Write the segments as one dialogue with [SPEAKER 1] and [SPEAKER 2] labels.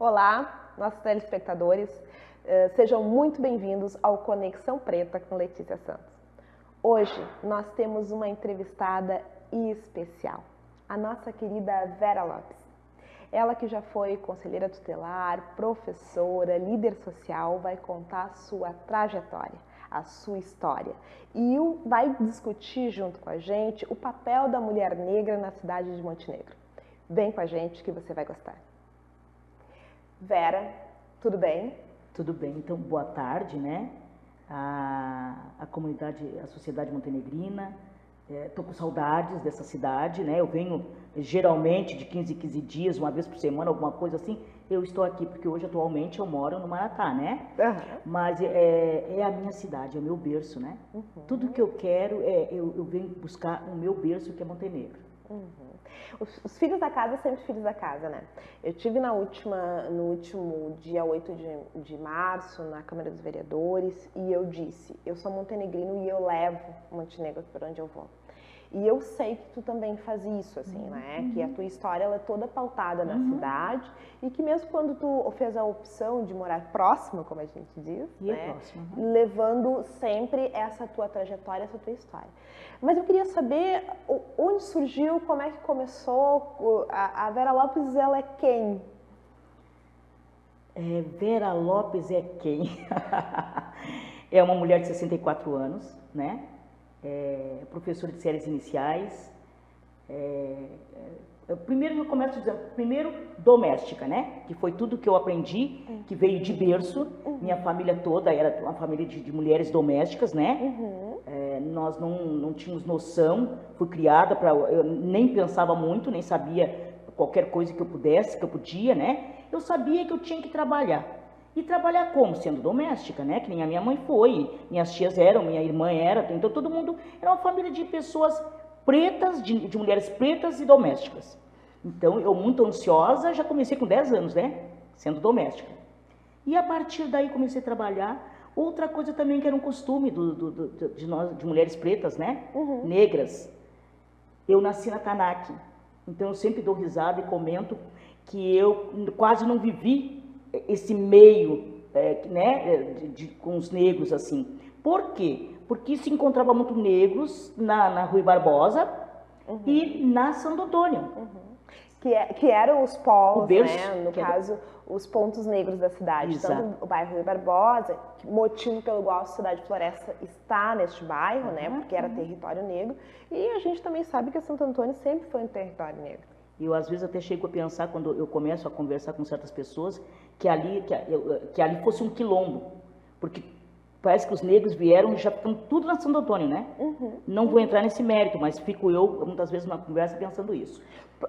[SPEAKER 1] Olá, nossos telespectadores, sejam muito bem-vindos ao Conexão Preta com Letícia Santos. Hoje nós temos uma entrevistada especial, a nossa querida Vera Lopes. Ela que já foi conselheira tutelar, professora, líder social, vai contar a sua trajetória, a sua história e vai discutir junto com a gente o papel da mulher negra na cidade de Montenegro. Vem com a gente que você vai gostar. Vera, tudo bem?
[SPEAKER 2] Tudo bem, então boa tarde, né? A comunidade, a sociedade montenegrina, tô com saudades dessa cidade, né? Eu venho geralmente de 15 em 15 dias, uma vez por semana, alguma coisa assim. Eu estou aqui porque hoje atualmente eu moro no Maratá, né? Uhum. Mas é a minha cidade, é o meu berço, né? Uhum. Tudo que eu quero eu venho buscar o meu berço, que é Montenegro.
[SPEAKER 1] Uhum. Os filhos da casa sempre filhos da casa, né? Eu tive no último dia 8 de março na Câmara dos Vereadores e eu disse, eu sou montenegrino e eu levo Montenegro por onde eu vou. E eu sei que tu também faz isso, assim, né? Que a tua história ela é toda pautada na cidade e que mesmo quando tu fez a opção de morar próximo, como a gente diz, né? Levando sempre essa tua trajetória, essa tua história. Mas eu queria saber onde surgiu, como é que começou, a Vera Lopes, ela é quem?
[SPEAKER 2] Vera Lopes é quem? É uma mulher de 64 anos, né? Professora de séries iniciais. Primeiro eu começo dizendo, doméstica, né? Que foi tudo que eu aprendi, que veio de berço. Minha família toda era uma família de mulheres domésticas, né? Nós não tínhamos noção, fui criada eu nem pensava muito, nem sabia qualquer coisa que eu podia, né? Eu sabia que eu tinha que trabalhar. E trabalhar como? Sendo doméstica, né? Que nem a minha mãe foi, minhas tias eram, minha irmã era, então todo mundo era uma família de pessoas pretas, de mulheres pretas e domésticas. Então, eu muito ansiosa, já comecei com 10 anos, né? Sendo doméstica. E a partir daí comecei a trabalhar. Outra coisa também que era um costume de nós, de mulheres pretas, né? Negras. Eu nasci na TANAC. Então, eu sempre dou risada e comento que eu quase não vivi esse meio, com os negros, assim. Por quê? Porque se encontrava muito negros na Rui Barbosa e na Santo Antônio.
[SPEAKER 1] Que eram os polos,
[SPEAKER 2] berço,
[SPEAKER 1] né? No caso, os pontos negros da cidade. Exato. Tanto o bairro Rui Barbosa, motivo pelo qual a Cidade Floresta está neste bairro, né? Porque era território negro. E a gente também sabe que Santo Antônio sempre foi um território negro.
[SPEAKER 2] Eu, às vezes, até chego a pensar, quando eu começo a conversar com certas pessoas, que ali fosse um quilombo. Porque parece que os negros vieram e já estão tudo na Santo Antônio, né? Não vou entrar nesse mérito, mas fico eu, muitas vezes, numa conversa pensando isso.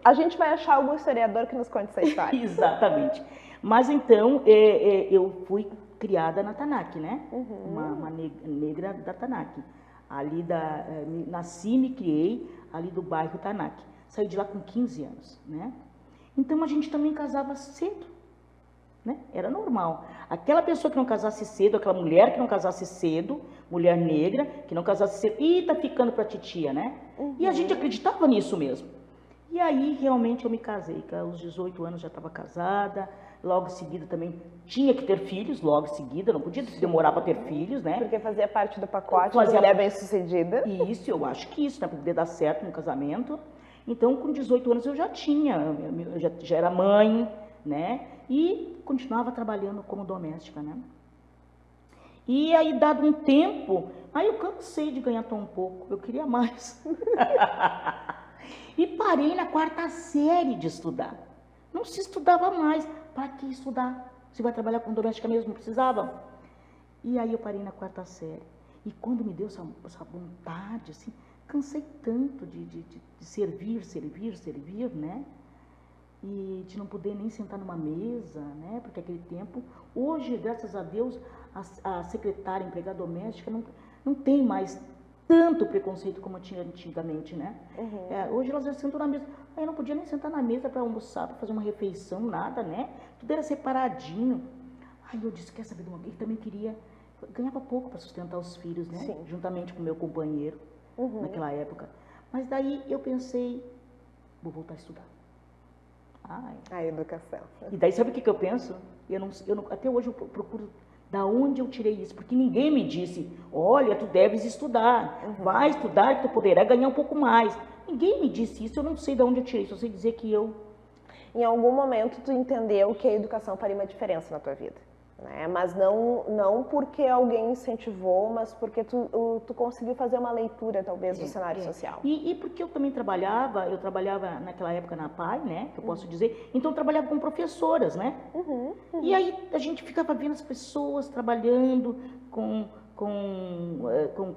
[SPEAKER 1] A gente vai achar algum historiador que nos conte essa história.
[SPEAKER 2] Exatamente. Mas, então, eu fui criada na TANAC, né? Uma negra da TANAC. Nasci e me criei ali do bairro TANAC. Saí de lá com 15 anos, né? Então, a gente também casava cedo, né? Era normal. Aquela pessoa que não casasse cedo, aquela mulher que não casasse cedo, mulher negra, que não casasse cedo, tá ficando pra titia, né? E a gente acreditava nisso mesmo. E aí, realmente, eu me casei. Aos 18 anos já estava casada, logo em seguida também tinha que ter filhos, logo em seguida, não podia demorar para ter filhos, né?
[SPEAKER 1] Porque fazia parte do pacote, fazia mulher bem-sucedida.
[SPEAKER 2] Isso, eu acho que isso, né? Para poder dar certo no casamento. Então, com 18 anos eu já já era mãe, né? E continuava trabalhando como doméstica, né? E aí, dado um tempo, aí eu cansei de ganhar tão pouco, eu queria mais. E parei na 4ª série de estudar. Não se estudava mais. Para que estudar? Você vai trabalhar com doméstica mesmo? Não precisava. E aí eu parei na 4ª série. E quando me deu essa vontade, assim, cansei tanto de servir, né? E de não poder nem sentar numa mesa, né? Porque aquele tempo, hoje, graças a Deus, a secretária, empregada doméstica, não tem mais tanto preconceito como tinha antigamente, né? Hoje elas já sentam na mesa. Eu não podia nem sentar na mesa para almoçar, para fazer uma refeição, nada, né? Tudo era separadinho. Aí eu disse, quer saber de uma coisa? Eu também queria... Ganhava pouco para sustentar os filhos, né? Sim. Juntamente com o meu companheiro, naquela época. Mas daí eu pensei, vou voltar a estudar. Ai.
[SPEAKER 1] A educação.
[SPEAKER 2] E daí sabe o que eu penso? Até hoje eu procuro da onde eu tirei isso, porque ninguém me disse, olha, tu deves estudar, vai estudar que tu poderá ganhar um pouco mais. Ninguém me disse isso, eu não sei de onde eu tirei, só sei dizer que eu...
[SPEAKER 1] Em algum momento tu entendeu que a educação faria uma diferença na tua vida, né? Mas não porque alguém incentivou, mas porque tu conseguiu fazer uma leitura, talvez, do cenário social.
[SPEAKER 2] E porque eu também trabalhava naquela época na PAI, né, que eu posso dizer, então eu trabalhava com professoras, né? E aí a gente ficava vendo as pessoas trabalhando com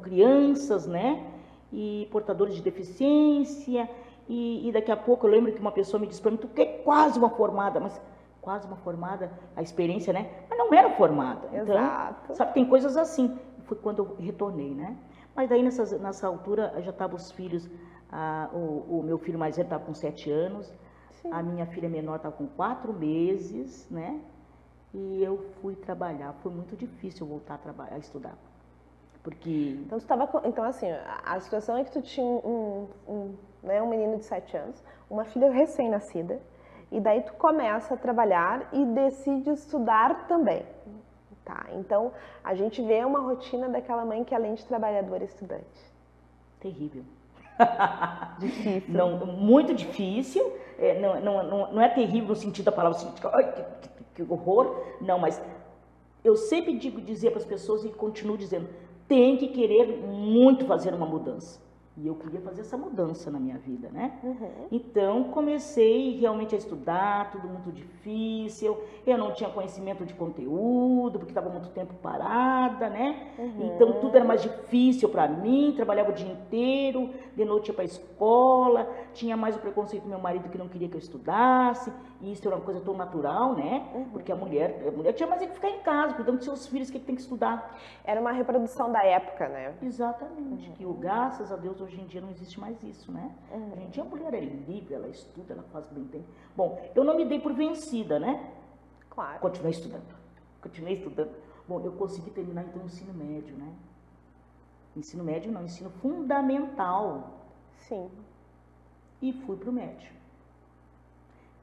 [SPEAKER 2] crianças, né, e portadores de deficiência, e daqui a pouco eu lembro que uma pessoa me disse para mim, tu que é quase uma formada, mas quase uma formada, a experiência, né? Mas não era formada. Então,
[SPEAKER 1] Exato.
[SPEAKER 2] sabe, tem coisas assim. Foi quando eu retornei, né? Mas daí nessa altura já estavam os filhos, o meu filho mais velho estava com 7 anos, sim, a minha filha menor estava com 4 meses, né? E eu fui trabalhar. Foi muito difícil voltar a estudar. Porque...
[SPEAKER 1] Então, assim, a situação é que tu tinha um menino de 7 anos, uma filha recém-nascida, e daí tu começa a trabalhar e decide estudar também, tá? Então, a gente vê uma rotina daquela mãe que além de trabalhadora é estudante.
[SPEAKER 2] Terrível.
[SPEAKER 1] Difícil.
[SPEAKER 2] Não, muito difícil, não é terrível no sentido da palavra, assim, que horror, não, mas eu sempre dizia para as pessoas e continuo dizendo, tem que querer muito fazer uma mudança. E eu queria fazer essa mudança na minha vida, né? Então, comecei realmente a estudar, tudo muito difícil. Eu não tinha conhecimento de conteúdo, porque estava muito tempo parada, né? Então, tudo era mais difícil para mim. Trabalhava o dia inteiro, de noite ia para a escola. Tinha mais o preconceito do meu marido, que não queria que eu estudasse. E isso era uma coisa tão natural, né? Porque a mulher tinha mais que ficar em casa, cuidando dos seus filhos, que tem que estudar.
[SPEAKER 1] Era uma reprodução da época, né?
[SPEAKER 2] Exatamente. Que graças a Deus, hoje em dia não existe mais isso, né? Hoje em dia a mulher é livre, ela estuda, ela faz bem tempo. Bom, eu não me dei por vencida, né?
[SPEAKER 1] Claro.
[SPEAKER 2] Continuei estudando. Bom, eu consegui terminar então o ensino médio, né? Ensino médio não, ensino fundamental.
[SPEAKER 1] Sim.
[SPEAKER 2] E fui pro médio.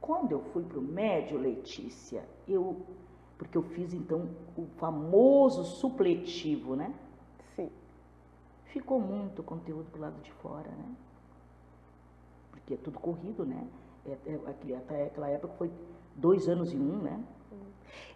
[SPEAKER 2] Quando eu fui pro médio, Letícia, porque eu fiz então o famoso supletivo, né?
[SPEAKER 1] Sim.
[SPEAKER 2] Ficou muito conteúdo do lado de fora, né? Porque é tudo corrido, né? Até aquela época foi 2 anos em 1, né?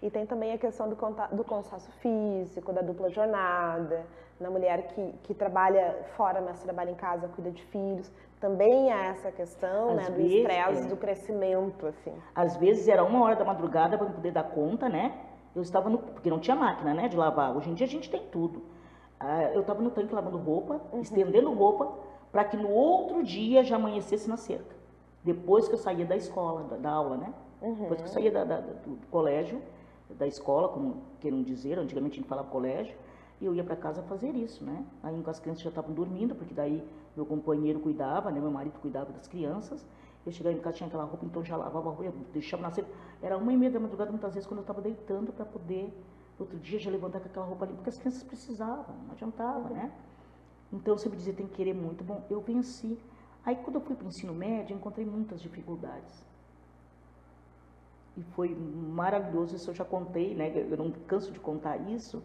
[SPEAKER 1] E tem também a questão do cansaço físico, da dupla jornada, na mulher que trabalha fora, mas trabalha em casa, cuida de filhos. Também há essa questão, né, do estresse, do crescimento, assim.
[SPEAKER 2] Às vezes era 1 hora da madrugada para poder dar conta, né? Eu estava porque não tinha máquina, né, de lavar. Hoje em dia a gente tem tudo. Eu estava no tanque lavando roupa, estendendo roupa, para que no outro dia já amanhecesse na cerca. Depois que eu saía da escola, da aula, né? Depois que eu saía do colégio, da escola, como queiram dizer, antigamente a gente falava colégio, e eu ia para casa fazer isso, né? Aí as crianças já estavam dormindo, porque daí meu companheiro cuidava, né? Meu marido cuidava das crianças. Eu chegava em casa, tinha aquela roupa, então já lavava a roupa, deixava na cerca. Era 1h30 da madrugada, muitas vezes, quando eu estava deitando, para poder... Outro dia já levantar com aquela roupa ali, porque as crianças precisavam, não adiantava, né? Então eu sempre dizia, tem que querer muito. Bom, eu venci. Aí quando eu fui para o ensino médio, eu encontrei muitas dificuldades. E foi maravilhoso, isso eu já contei, né? Eu não canso de contar isso.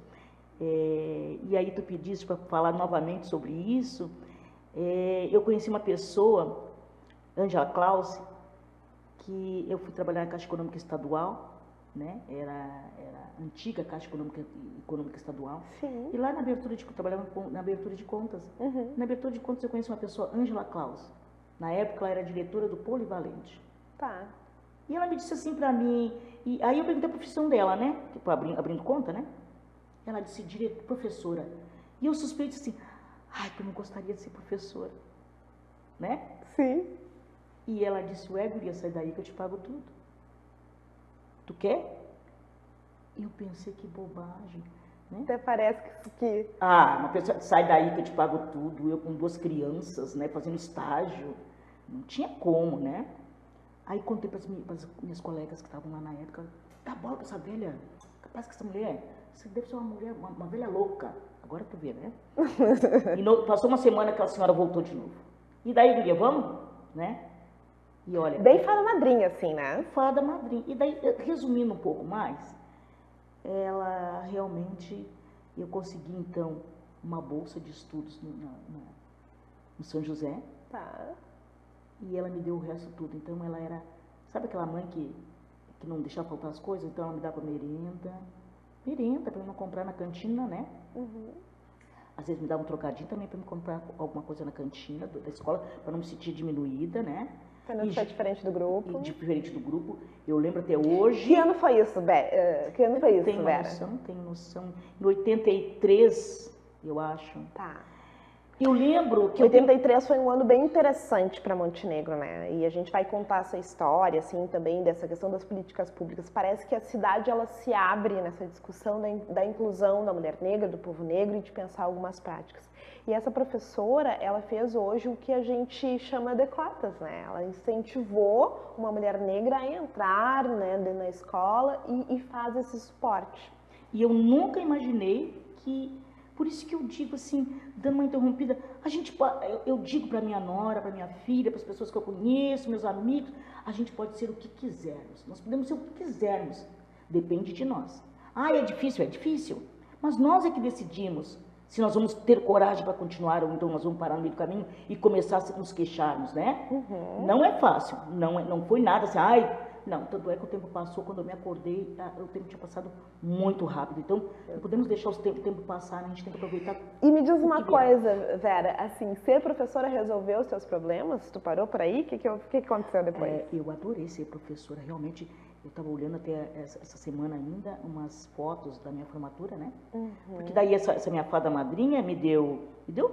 [SPEAKER 2] E aí tu pediste para falar novamente sobre isso. Eu conheci uma pessoa, Angela Claus, que eu fui trabalhar na Caixa Econômica Estadual, né? Era a antiga Caixa Econômica Estadual.
[SPEAKER 1] Sim.
[SPEAKER 2] E lá na abertura eu trabalhava na abertura de contas. Na abertura de contas eu conheci uma pessoa, Angela Claus. Na época ela era diretora do Polivalente.
[SPEAKER 1] Tá.
[SPEAKER 2] E ela me disse assim pra mim, e aí eu perguntei a profissão dela, né? Tipo, abrindo conta, né? Ela disse, professora. E eu suspeito assim, ai, que eu não gostaria de ser professora. Né?
[SPEAKER 1] Sim.
[SPEAKER 2] E ela disse, guria, sai daí que eu te pago tudo. Tu quer? E eu pensei, que bobagem. Né?
[SPEAKER 1] Até parece que...
[SPEAKER 2] uma pessoa, sai daí que eu te pago tudo. Eu com 2 crianças, né? Fazendo estágio. Não tinha como, né? Aí contei para as minhas colegas que estavam lá na época, dá bola para essa velha, capaz que essa mulher, você deve ser uma mulher, uma velha louca. Agora tu vê, né? E passou uma semana que a senhora voltou de novo. E daí, guria, vamos? Né? E olha,
[SPEAKER 1] bem fada madrinha, assim, né?
[SPEAKER 2] fada madrinha. E daí, resumindo um pouco mais, ela realmente, eu consegui então uma bolsa de estudos no São José.
[SPEAKER 1] Tá.
[SPEAKER 2] E ela me deu o resto tudo. Então ela era, sabe aquela mãe que não deixava faltar as coisas? Então ela me dava merenda para eu não comprar na cantina, né? Às vezes me dava um trocadinho também para me comprar alguma coisa na cantina da escola, para não me sentir diminuída, né?
[SPEAKER 1] Pra não ficar diferente do grupo.
[SPEAKER 2] E diferente do grupo. Eu lembro até hoje.
[SPEAKER 1] Que ano foi isso, Que ano foi isso, Vera?
[SPEAKER 2] Não tenho noção. Em 83, eu acho.
[SPEAKER 1] Tá.
[SPEAKER 2] Eu lembro que
[SPEAKER 1] 83 foi um ano bem interessante para Montenegro, né? E a gente vai contar essa história, assim, também dessa questão das políticas públicas. Parece que a cidade, ela se abre nessa discussão da inclusão da mulher negra, do povo negro e de pensar algumas práticas. E essa professora, ela fez hoje o que a gente chama de cotas, né? Ela incentivou uma mulher negra a entrar, né, na escola e faz esse suporte.
[SPEAKER 2] E eu nunca imaginei que... Por isso que eu digo assim, dando uma interrompida, eu digo para minha nora, para minha filha, para as pessoas que eu conheço, meus amigos, a gente pode ser o que quisermos. Nós podemos ser o que quisermos. Depende de nós. É difícil. Mas nós é que decidimos se nós vamos ter coragem para continuar ou então nós vamos parar no meio do caminho e começar a nos queixarmos, né? Não é fácil, não foi nada assim, não, tanto é que o tempo passou, quando eu me acordei, o tempo tinha passado muito rápido. Então, não podemos deixar o tempo passar, né? A gente tem que aproveitar.
[SPEAKER 1] E me diz uma coisa, Vera, assim, ser professora resolveu os seus problemas? Tu parou por aí? O que aconteceu depois?
[SPEAKER 2] Eu adorei ser professora, realmente. Eu estava olhando até essa semana ainda umas fotos da minha formatura, né? Porque daí essa minha fada madrinha me deu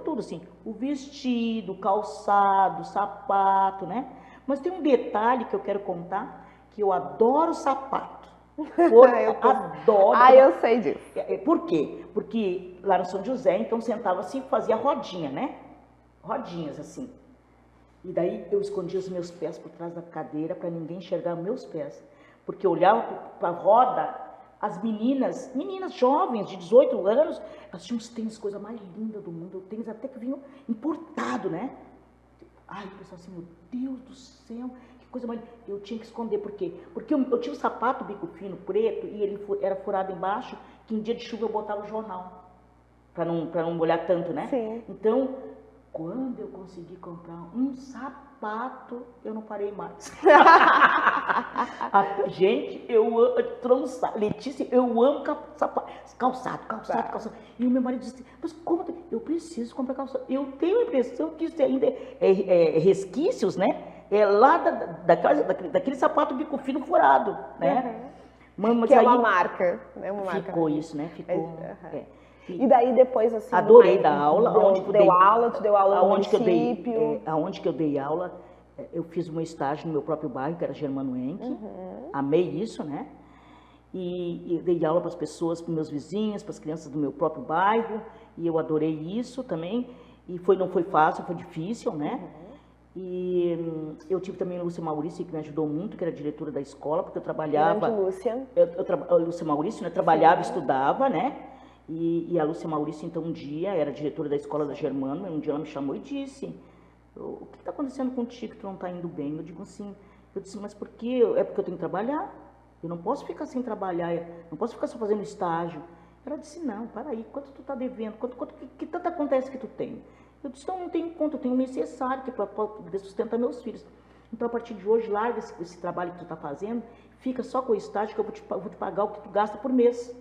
[SPEAKER 2] tudo, assim, o vestido, o calçado, o sapato, né? Mas tem um detalhe que eu quero contar, que eu adoro sapato. Adoro.
[SPEAKER 1] Eu sei disso.
[SPEAKER 2] Por quê? Porque lá no São José, então, sentava assim, fazia rodinha, né? Rodinhas, assim. E daí eu escondia os meus pés por trás da cadeira para ninguém enxergar meus pés. Porque eu olhava para a roda, as meninas jovens de 18 anos, elas tinham os tênis, coisa mais linda do mundo, tênis até que vinham importado, né? O pessoal assim, meu Deus do céu, que coisa mais linda. Eu tinha que esconder, por quê? Porque eu tinha um sapato bico fino, preto, e ele era furado embaixo, que em dia de chuva eu botava o jornal, para não molhar tanto, né?
[SPEAKER 1] Sim.
[SPEAKER 2] Então, quando eu consegui comprar um sapato, eu não parei mais. Gente, Letícia, eu amo calçado. E o meu marido disse, mas como? Eu preciso comprar calçado. Eu tenho a impressão que isso ainda é resquícios, né? É lá daquele sapato bico fino furado, né? Mas
[SPEAKER 1] que
[SPEAKER 2] aí,
[SPEAKER 1] é uma marca, né?
[SPEAKER 2] Ficou isso, né? Ficou.
[SPEAKER 1] E daí depois, assim...
[SPEAKER 2] Adorei dar aula.
[SPEAKER 1] Tu deu aula no município?
[SPEAKER 2] Aonde que eu dei aula, eu fiz o meu estágio no meu próprio bairro, que era Germano Henke. Amei isso, né? E dei aula para as pessoas, para meus vizinhos, para as crianças do meu próprio bairro. E eu adorei isso também. E não foi fácil, foi difícil, né? E eu tive também a Lúcia Maurício, que me ajudou muito, que era diretora da escola, porque eu trabalhava...
[SPEAKER 1] Grande Lúcia.
[SPEAKER 2] Lúcia Maurício, né? Trabalhava, estudava, né? E a Lúcia Maurício, então, um dia, era diretora da escola da Germano, um dia ela me chamou e disse, o que está acontecendo contigo que tu não está indo bem? Eu digo assim, mas por quê? É porque eu tenho que trabalhar, eu não posso ficar sem trabalhar, não posso ficar só fazendo estágio. Ela disse, não, para aí, quanto tu está devendo, que tanto acontece que tu tem? Eu disse, não tenho conta, eu tenho o necessário para poder sustentar meus filhos. Então, a partir de hoje, larga esse trabalho que tu está fazendo, fica só com o estágio que eu vou te pagar o que tu gasta por mês.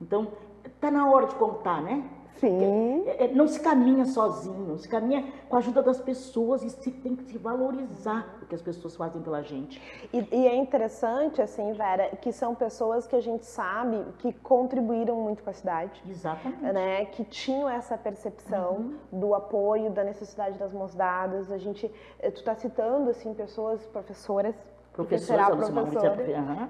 [SPEAKER 2] Então, está na hora de contar, né?
[SPEAKER 1] Sim.
[SPEAKER 2] Não se caminha sozinho, se caminha com a ajuda das pessoas e tem que se valorizar o que as pessoas fazem pela gente.
[SPEAKER 1] E é interessante, assim, Vera, que são pessoas que a gente sabe que contribuíram muito com a cidade.
[SPEAKER 2] Exatamente.
[SPEAKER 1] Né? Que tinham essa percepção do apoio, da necessidade das mãos dadas. Tu está citando, assim, pessoas, professoras,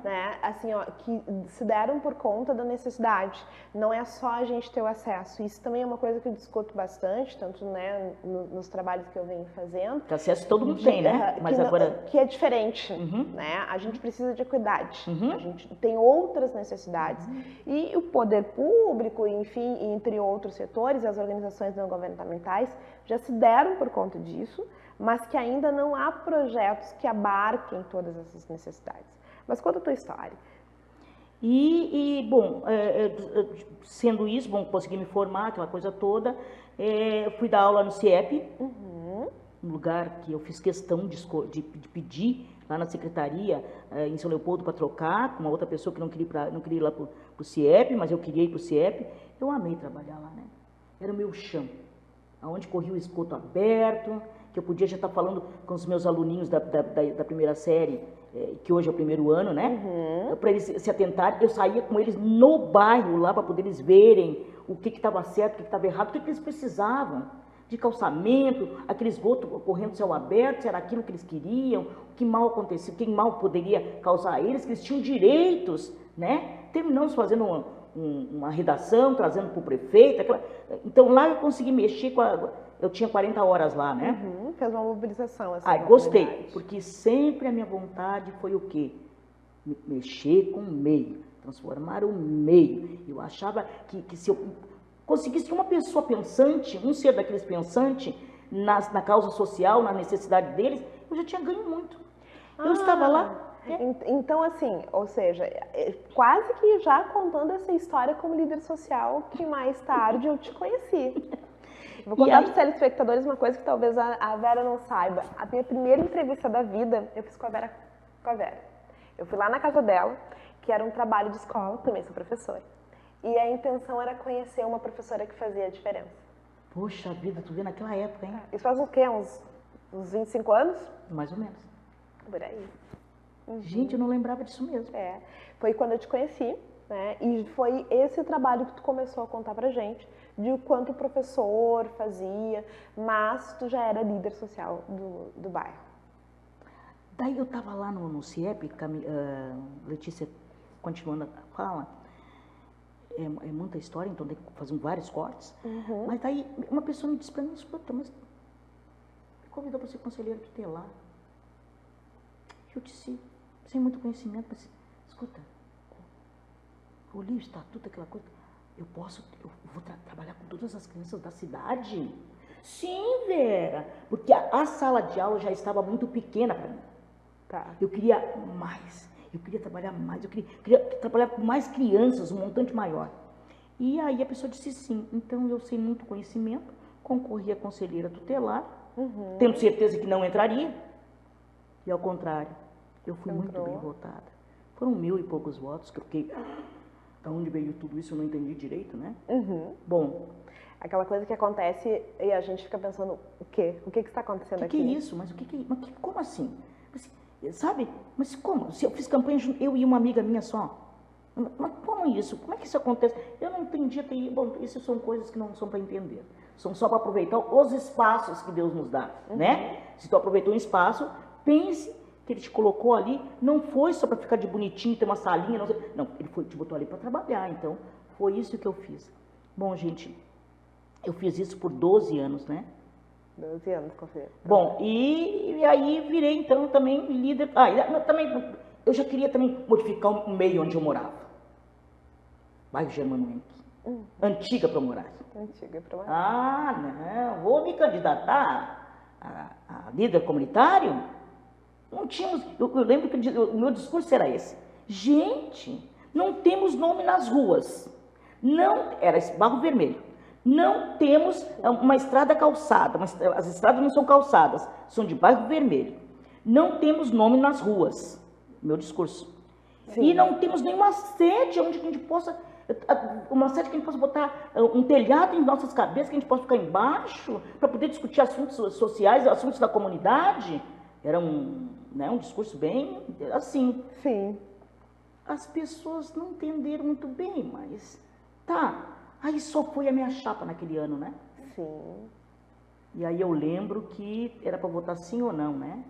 [SPEAKER 1] né? Assim, ó, que se deram por conta da necessidade. Não é só a gente ter o acesso. Isso também é uma coisa que eu discuto bastante, tanto, né, nos trabalhos que eu venho fazendo.
[SPEAKER 2] Que acesso todo mundo tem, né?
[SPEAKER 1] Mas que é diferente, né? A gente precisa de equidade. A gente tem outras necessidades. E o poder público, enfim, entre outros setores, as organizações não governamentais já se deram por conta disso. mas que ainda não há projetos que abarquem todas essas necessidades. Mas conta a tua história.
[SPEAKER 2] Bom, sendo isso, bom, consegui me formar, aquela coisa toda, fui dar aula no CIEP, um lugar que eu fiz questão de pedir lá na secretaria em São Leopoldo para trocar, com uma outra pessoa que não queria ir lá para o CIEP, mas eu queria ir para o CIEP. Eu amei trabalhar lá, né? Era o meu chão, onde corria o esgoto aberto, que eu podia já estar falando com os meus aluninhos da primeira série, que hoje é o primeiro ano, né? Para eles se atentarem. Eu saía com eles no bairro lá para poder eles verem o que estava certo, o que estava errado, o que eles precisavam de calçamento, aquele esgoto correndo céu aberto, se era aquilo que eles queriam, o que mal acontecia, o que mal poderia causar a eles, que eles tinham direitos, né? Terminamos fazendo uma redação, trazendo para o prefeito. Então lá eu consegui mexer eu tinha 40 horas lá, né?
[SPEAKER 1] Fez uma mobilização. Assim,
[SPEAKER 2] gostei, porque sempre a minha vontade foi o quê? Mexer com o meio, transformar o meio. Eu achava que se eu conseguisse uma pessoa pensante, um ser daqueles pensantes, na causa social, na necessidade deles, eu já tinha ganho muito. Eu estava lá.
[SPEAKER 1] Então, assim, ou seja, quase que já contando essa história como líder social, que mais tarde eu te conheci. Vou contar para os telespectadores uma coisa que talvez a Vera não saiba. A minha primeira entrevista da vida, eu fiz com a Vera. Eu fui lá na casa dela, que era um trabalho de escola, também sou professora. E a intenção era conhecer uma professora que fazia a diferença.
[SPEAKER 2] Poxa vida, tu vê naquela época, hein?
[SPEAKER 1] Isso faz o quê? Uns 25 anos?
[SPEAKER 2] Mais ou menos.
[SPEAKER 1] Por aí.
[SPEAKER 2] Gente, eu não lembrava disso mesmo.
[SPEAKER 1] Foi quando eu te conheci, né? E foi esse trabalho que tu começou a contar pra gente, de o quanto o professor fazia, mas tu já era líder social do bairro.
[SPEAKER 2] Daí eu tava lá no CIEP, Letícia, continuando a fala, é muita história, então tem que fazer vários cortes, mas daí uma pessoa me disse pra mim, escuta, mas me convidou para ser conselheiro tutelar. Eu disse, sem muito conhecimento, mas escuta, eu li o estatuto, aquela coisa, eu vou trabalhar com todas as crianças da cidade? Sim, Vera, porque a sala de aula já estava muito pequena para mim. Eu queria mais, eu queria trabalhar mais, eu queria trabalhar com mais crianças, um montante maior. E aí a pessoa disse sim, então eu sem muito conhecimento, concorri a conselheira tutelar, tendo certeza que não entraria, e ao contrário, eu fui muito bem votada. Foram 1000 e poucos votos, que eu fiquei, da onde veio tudo isso eu não entendi direito, né? Bom,
[SPEAKER 1] aquela coisa que acontece e a gente fica pensando, o quê? O que está acontecendo aqui?
[SPEAKER 2] Que é isso? Mas como assim? Sabe? Mas como? Se eu fiz campanha, eu e uma amiga minha só. Mas como isso? Como é que isso acontece? Eu não entendi até aí. Bom, essas são coisas que não são para entender. São só para aproveitar os espaços que Deus nos dá, né? Se tu aproveitou um espaço, pense que ele te colocou ali, não foi só para ficar de bonitinho, ter uma salinha, não, ele te botou ali para trabalhar, então foi isso que eu fiz. Bom, gente, eu fiz isso por 12 anos, né?
[SPEAKER 1] 12 anos, conselheiro.
[SPEAKER 2] Bom, e aí virei então também líder, também, eu já queria também modificar o meio onde eu morava. Bairro Germano Henrique, Antiga Promoragem.
[SPEAKER 1] Antiga Promoragem.
[SPEAKER 2] Não, vou me candidatar a líder comunitário? Não tínhamos, eu lembro que o meu discurso era esse. Gente, não temos nome nas ruas. Não, era esse Barro Vermelho. Não temos uma estrada calçada, as estradas não são calçadas, são de Barro Vermelho. Não temos nome nas ruas, meu discurso. Sim. E não temos nenhuma sede onde a gente possa, botar um telhado em nossas cabeças, que a gente possa ficar embaixo, para poder discutir assuntos sociais, assuntos da comunidade. Era um discurso bem assim.
[SPEAKER 1] Sim.
[SPEAKER 2] As pessoas não entenderam muito bem, mas aí só foi a minha chapa naquele ano, né?
[SPEAKER 1] Sim.
[SPEAKER 2] E aí eu lembro que era para votar sim ou não, né?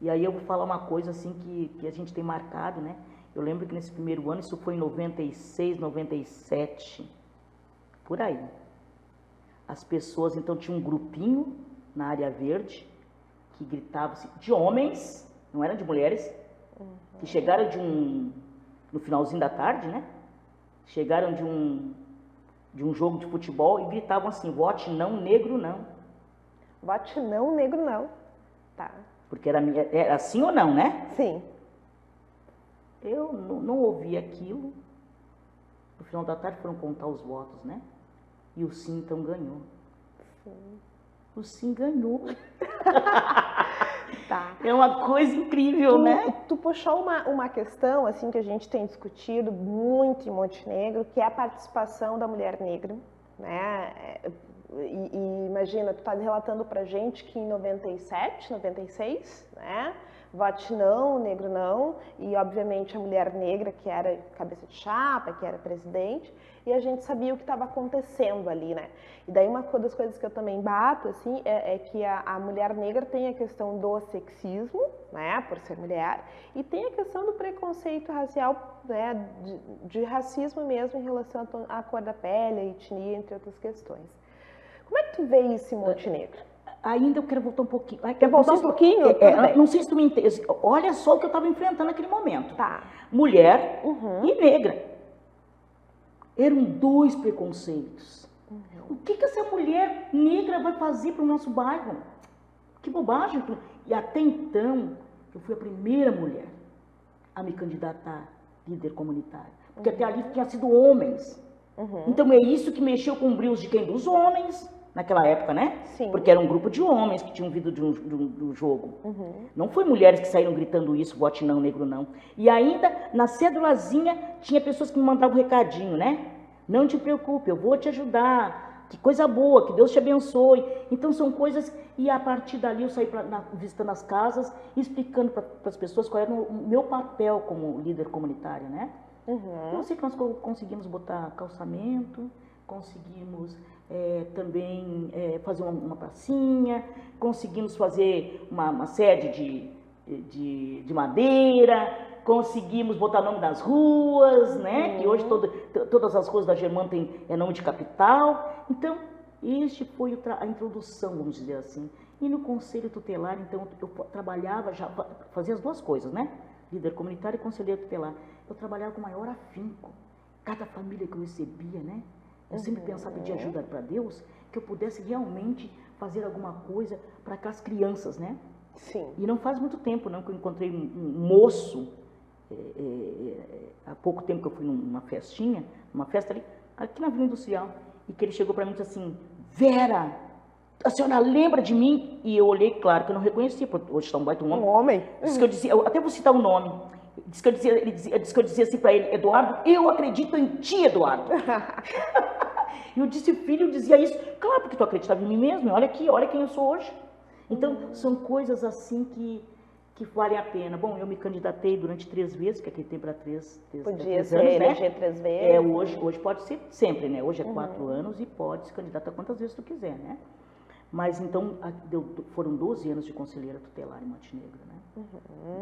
[SPEAKER 2] E aí eu vou falar uma coisa assim que a gente tem marcado, né? Eu lembro que nesse primeiro ano, isso foi em 96, 97, por aí. As pessoas, então, tinham um grupinho na área verde que gritava assim, de homens, não eram de mulheres, que chegaram no finalzinho da tarde, né? Chegaram de um jogo de futebol e gritavam assim, vote não, negro não.
[SPEAKER 1] Vote não, negro não. Tá.
[SPEAKER 2] Porque era sim ou não, né?
[SPEAKER 1] Sim.
[SPEAKER 2] Eu não ouvi aquilo. No final da tarde foram contar os votos, né? E o sim então ganhou.
[SPEAKER 1] Sim.
[SPEAKER 2] O sim ganhou.
[SPEAKER 1] Tá.
[SPEAKER 2] É uma coisa incrível, né?
[SPEAKER 1] Tu puxou uma questão assim que a gente tem discutido muito em Montenegro, que é a participação da mulher negra, né? E imagina, tu tá relatando pra gente que em 97, 96, né? Vote não, negro não, e obviamente a mulher negra que era cabeça de chapa, que era presidente, e a gente sabia o que estava acontecendo ali, né? E daí uma das coisas que eu também bato, assim, é que a mulher negra tem a questão do sexismo, né, por ser mulher, e tem a questão do preconceito racial, né, de racismo mesmo em relação à cor da pele, a etnia, entre outras questões. Como é que tu vê isso em Montenegro?
[SPEAKER 2] Ainda eu quero voltar um pouquinho.
[SPEAKER 1] Quer voltar um pouquinho?
[SPEAKER 2] Não sei se tu me entende. Olha só o que eu estava enfrentando naquele momento.
[SPEAKER 1] Tá.
[SPEAKER 2] Mulher e negra. Eram dois preconceitos. O que essa mulher negra vai fazer para o nosso bairro? Que bobagem. E até então, eu fui a primeira mulher a me candidatar líder comunitário. Porque até ali tinha sido homens. Então é isso que mexeu com o brios de quem? Dos homens. Naquela época, né?
[SPEAKER 1] Sim.
[SPEAKER 2] Porque era um grupo de homens que tinham vindo do jogo. Não foi mulheres que saíram gritando isso, vote não, negro não. E ainda, na cédulazinha, tinha pessoas que me mandavam um recadinho, né? Não te preocupe, eu vou te ajudar. Que coisa boa, que Deus te abençoe. Então são coisas, e a partir dali eu saí visitando as casas, explicando para as pessoas qual era o meu papel como líder comunitário, né? Eu sei que nós conseguimos botar calçamento, conseguimos também fazer uma pracinha, conseguimos fazer uma sede de madeira, conseguimos botar nome das ruas, né? Que hoje todas as ruas da Germânia têm nome de capital. Então, este foi a introdução, vamos dizer assim. E no Conselho Tutelar, então, eu trabalhava, já fazia as duas coisas, né? Líder comunitário e conselheiro tutelar. Eu trabalhava com maior afinco. Cada família que eu recebia, né? Eu sempre pensava, pedir ajuda para Deus, que eu pudesse realmente fazer alguma coisa para aquelas crianças, né?
[SPEAKER 1] Sim.
[SPEAKER 2] E não faz muito tempo, não, que eu encontrei um moço, há pouco tempo que eu fui numa festinha, uma festa ali, aqui na Vila Industrial, e que ele chegou para mim e disse assim, Vera, a senhora lembra de mim? E eu olhei, claro que eu não reconhecia, porque hoje está um baita homem.
[SPEAKER 1] Um homem?
[SPEAKER 2] Diz que eu dizia, eu até vou citar o nome, diz que eu dizia assim para ele, Eduardo, eu acredito em ti, Eduardo. E eu disse, filho, eu dizia isso, claro, porque tu acreditava em mim mesmo, olha aqui, olha quem eu sou hoje. Então, são coisas assim que valem a pena. Bom, eu me candidatei durante 3 vezes, que aquele tempo era 3
[SPEAKER 1] anos,
[SPEAKER 2] né?
[SPEAKER 1] 3 vezes.
[SPEAKER 2] Hoje pode ser sempre, né? Hoje é 4 anos e pode se candidatar quantas vezes tu quiser, né? Mas então, foram 12 anos de conselheira tutelar em Montenegro, né?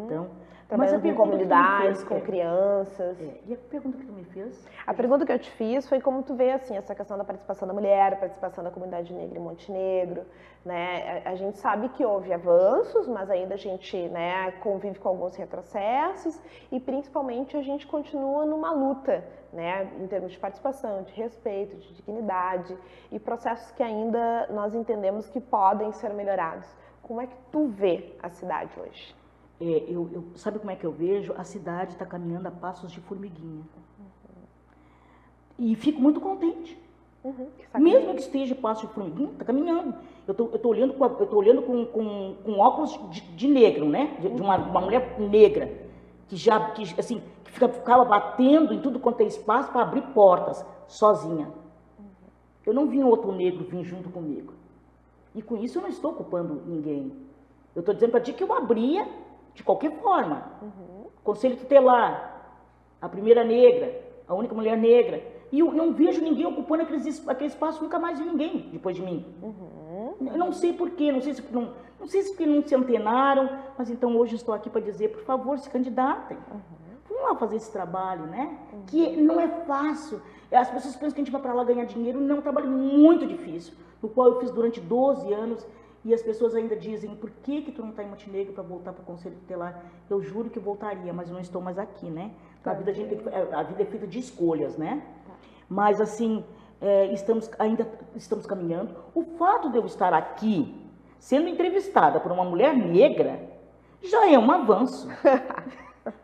[SPEAKER 2] Então,
[SPEAKER 1] trabalhando com comunidades, com crianças.
[SPEAKER 2] E a pergunta que tu me fez?
[SPEAKER 1] A pergunta que eu te fiz foi como tu vê assim essa questão da participação da mulher, a participação da comunidade negra em Montenegro, né? A gente sabe que houve avanços, mas ainda a gente, né, convive com alguns retrocessos e principalmente a gente continua numa luta, né, em termos de participação, de respeito, de dignidade e processos que ainda nós entendemos que podem ser melhorados. Como é que tu vê a cidade hoje?
[SPEAKER 2] Sabe como é que eu vejo? A cidade está caminhando a passos de formiguinha. E fico muito contente. Mesmo que esteja a passos de formiguinha, está caminhando. Eu tô olhando com óculos de negro, né? De uma mulher negra, que ficava batendo em tudo quanto é espaço para abrir portas, sozinha. Eu não vi um outro negro vir junto comigo. E com isso eu não estou culpando ninguém. Eu estou dizendo para ti que eu abria de qualquer forma. Conselho Tutelar, a primeira negra, a única mulher negra. E eu não vejo ninguém ocupando aquele espaço, nunca mais vi ninguém depois de mim. Eu não sei porquê, não sei se não se antenaram, mas então hoje estou aqui para dizer, por favor, se candidatem. Vamos lá fazer esse trabalho, né? Que não é fácil. As pessoas pensam que a gente vai para lá ganhar dinheiro, não, é um trabalho muito difícil, no qual eu fiz durante 12 anos, e as pessoas ainda dizem, por que tu não está em Montenegro para voltar para o Conselho Tutelar? Eu juro que voltaria, mas eu não estou mais aqui, né? A vida é feita de escolhas, né? Mas assim, estamos caminhando. O fato de eu estar aqui sendo entrevistada por uma mulher negra, já é um avanço.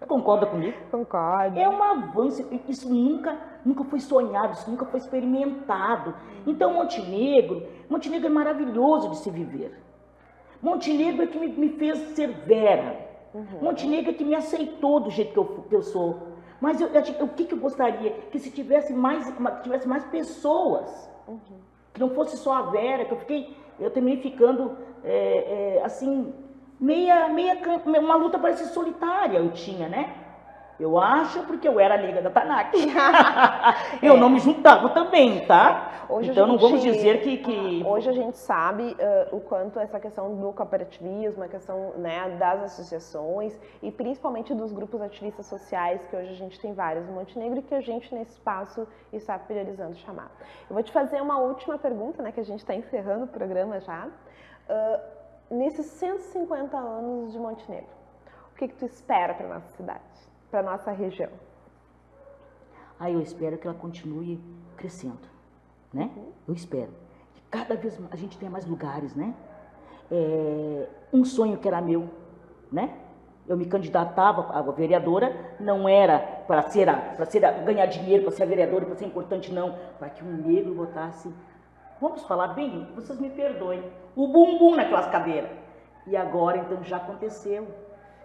[SPEAKER 2] Concorda comigo?
[SPEAKER 1] Concordo.
[SPEAKER 2] É um avanço, isso nunca foi sonhado, isso nunca foi experimentado. Então Montenegro é maravilhoso de se viver. Montenegro é que me fez ser Vera. Montenegro é que me aceitou do jeito que eu sou. Mas o que eu gostaria? Que se tivesse mais pessoas, que não fosse só a Vera, que eu terminei ficando assim, uma luta parece solitária eu tinha, né? Eu acho porque eu era amiga da Tanaka. Eu não me juntava também, tá?
[SPEAKER 1] Hoje
[SPEAKER 2] então não vamos dizer que...
[SPEAKER 1] Hoje a gente sabe o quanto essa questão do cooperativismo, a questão, né, das associações e principalmente dos grupos ativistas sociais, que hoje a gente tem vários no Montenegro e que a gente nesse espaço está priorizando chamar. Eu vou te fazer uma última pergunta, né, que a gente está encerrando o programa já. Nesses 150 anos de Montenegro, o que tu espera para nossa cidade, para nossa região?
[SPEAKER 2] Eu espero que ela continue crescendo, né? Eu espero que cada vez a gente tenha mais lugares, né? Um sonho que era meu, né? Eu me candidatava a vereadora, não era para ganhar dinheiro, para ser vereadora, para ser importante, não, para que um negro votasse. Vamos falar bem, vocês me perdoem, o bumbum naquelas cadeiras. E agora, então, já aconteceu.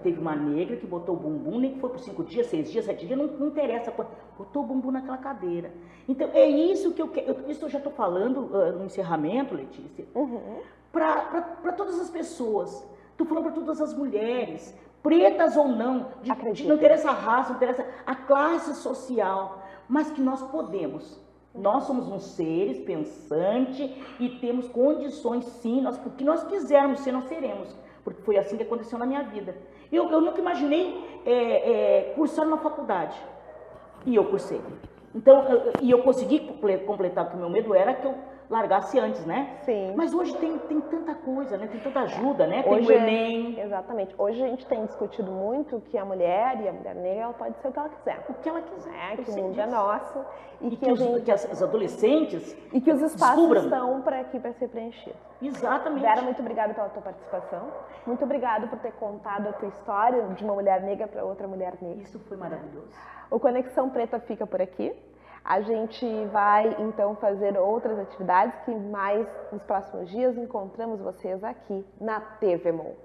[SPEAKER 2] Teve uma negra que botou o bumbum, nem que foi por 5 dias, 6 dias, 7 dias, não interessa, botou o bumbum naquela cadeira. Então, é isso que eu quero, isso eu já estou falando no encerramento, Letícia, para todas as pessoas. Estou falando para todas as mulheres, pretas ou não, não interessa a raça, não interessa a classe social, mas que nós podemos. Nós somos uns seres pensantes e temos condições, sim, o que nós quisermos ser, nós seremos. Porque foi assim que aconteceu na minha vida. Eu nunca imaginei cursar numa faculdade. E eu cursei. Então, eu consegui completar, porque o meu medo era que eu largasse antes, né?
[SPEAKER 1] Sim.
[SPEAKER 2] Mas hoje tem tanta coisa, né? Tem tanta ajuda, né?
[SPEAKER 1] Hoje,
[SPEAKER 2] tem o Enem.
[SPEAKER 1] Exatamente. Hoje a gente tem discutido muito que a mulher e a mulher negra, ela pode ser o que ela quiser.
[SPEAKER 2] O que ela quiser.
[SPEAKER 1] Que o mundo é nosso.
[SPEAKER 2] E que as adolescentes
[SPEAKER 1] e que os espaços estão aqui para ser preenchidos.
[SPEAKER 2] Exatamente.
[SPEAKER 1] Vera, muito obrigada pela tua participação. Muito obrigada por ter contado a tua história de uma mulher negra para outra mulher negra.
[SPEAKER 2] Isso foi maravilhoso.
[SPEAKER 1] O Conexão Preta fica por aqui. A gente vai, então, fazer outras atividades que mais nos próximos dias encontramos vocês aqui na TVMOL.